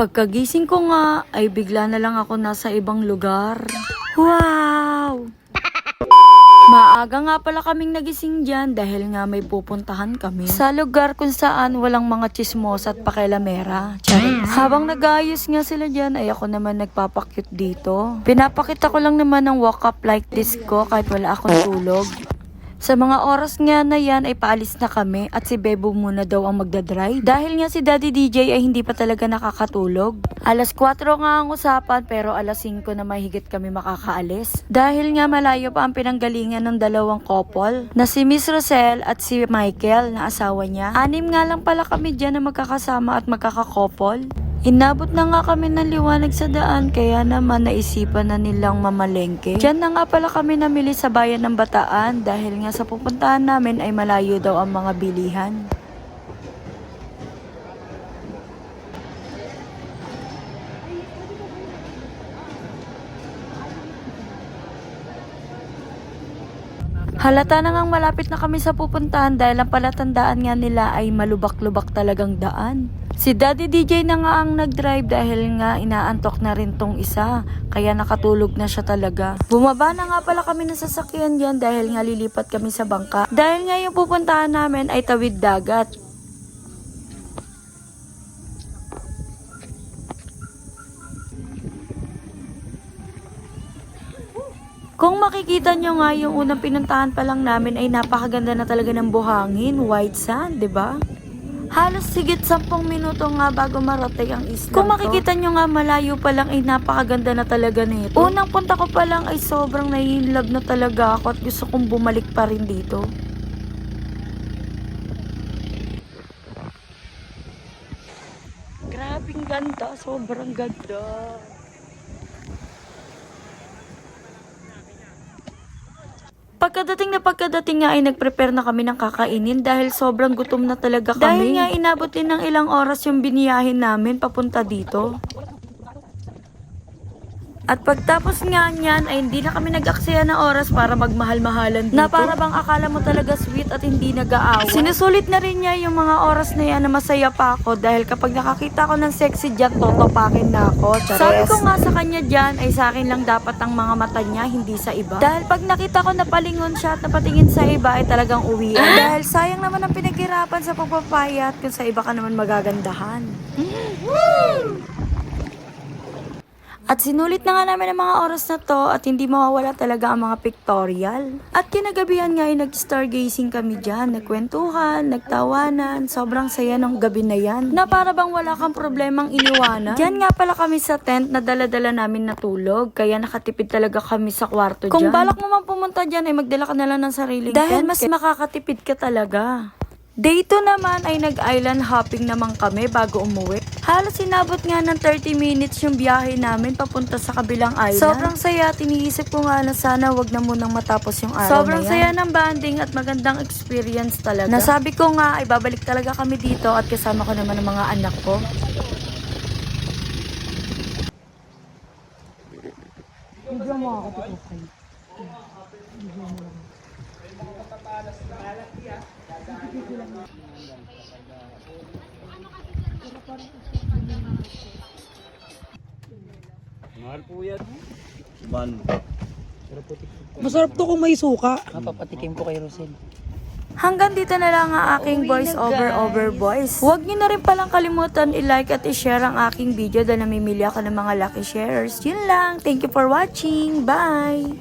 Pagkagising ko nga, ay bigla na lang ako nasa ibang lugar. Wow! Maaga nga pala kaming nagising dyan dahil nga may pupuntahan kami sa lugar kung saan walang mga chismos at pakilamera. Charis. Habang nag-aayos nga sila dyan ay ako naman nagpapakyut dito. Pinapakita ko lang naman ng walk up like this ko kahit wala akong tulog. Sa mga oras nga na yan ay paalis na kami at si Bebo muna daw ang magdadrive. Dahil nga si Daddy DJ ay hindi pa talaga nakakatulog. Alas 4 nga ang usapan pero alas 5 na mahigit kami makakaalis. Dahil nga malayo pa ang pinanggalingan ng dalawang couple na si Miss Rosel at si Michael na asawa niya. 6 nga lang pala kami dyan na magkakasama at magkakakouple. Inabot na nga kami ng liwanag sa daan kaya naman naisipan na nilang mamalengke. Diyan na nga pala kami namili sa bayan ng Bataan dahil nga sa pupuntahan namin ay malayo daw ang mga bilihan. Halata na ngang malapit na kami sa pupuntahan dahil ang palatandaan nga nila ay malubak-lubak talagang daan. Si Daddy DJ na nga ang nag-drive dahil nga inaantok na rin tong isa, kaya nakatulog na siya talaga. Bumaba na nga pala kami ng sasakyan dyan dahil nga lilipat kami sa bangka. Dahil nga yung pupuntahan namin ay tawid dagat. Kung makikita nyo nga yung unang pinuntahan pa lang namin ay napakaganda na talaga ng buhangin, white sand, 'di ba? Halos sigit 10 minuto nga bago marating ang isla. Kung makikita nyo nga malayo pa lang ay napakaganda na talaga nito. Unang punta ko pa lang ay sobrang nai-inlove na talaga ako at gusto kong bumalik pa rin dito. Grabing ganda, sobrang ganda. Pagkadating nga ay nagprepare na kami ng kakainin dahil sobrang gutom na talaga kami. Dahil nga inabot din ng ilang oras yung biniyahin namin papunta dito. At pagtapos nga niyan ay hindi na kami nag-aksaya ng oras para magmahal-mahalan dito. Na para bang akala mo talaga sweet at hindi nag-aawa. Sinusulit na rin niya yung mga oras na yan na masaya pa ako dahil kapag nakakita ko ng sexy dyan, totopakin na ako. Chares. Sabi ko nga sa kanya dyan ay sa akin lang dapat ang mga mata niya, hindi sa iba. Dahil pag nakita ko na palingon siya at napatingin sa iba ay talagang uwian. Dahil sayang naman ang pinaghirapan sa pagpapayat kung sa iba ka naman magagandahan. At sinulit na nga namin ang mga oras na to at hindi mawawala talaga ang mga pictorial. At kinagabihan nga ay nag-stargazing kami dyan, nagkwentuhan, nagtawanan, sobrang saya ng gabi na yan. Na para bang wala kang problemang iniwanan. Diyan nga pala kami sa tent na dala-dala namin natulog, kaya nakatipid talaga kami sa kwarto dyan. Kung balak mo man pumunta dyan ay magdala ka na lang ng sariling tent. Dahil mas makakatipid ka talaga. Day 2 naman ay nag-island hopping naman kami bago umuwi. Halos inabot nga ng 30 minutes yung biyahe namin papunta sa kabilang island. Sobrang saya, tiniisip ko nga na sana wag na munang matapos yung araw sobrang na yan. Saya ng banding at magandang experience talaga. Nasabi ko nga ay babalik talaga kami dito at kasama ko naman ang mga anak ko. Video mo ako tutukan. Video mo lang. Mahal po yan. Man. Masarap to kung may suka. Papatikim ko kay Rosel. Hanggang dito na lang ang aking voice over voice. Huwag niyo na rin palang kalimutan i-like at i-share ang aking video dahil namimili ako ng mga lucky sharers. Yun lang. Thank you for watching. Bye!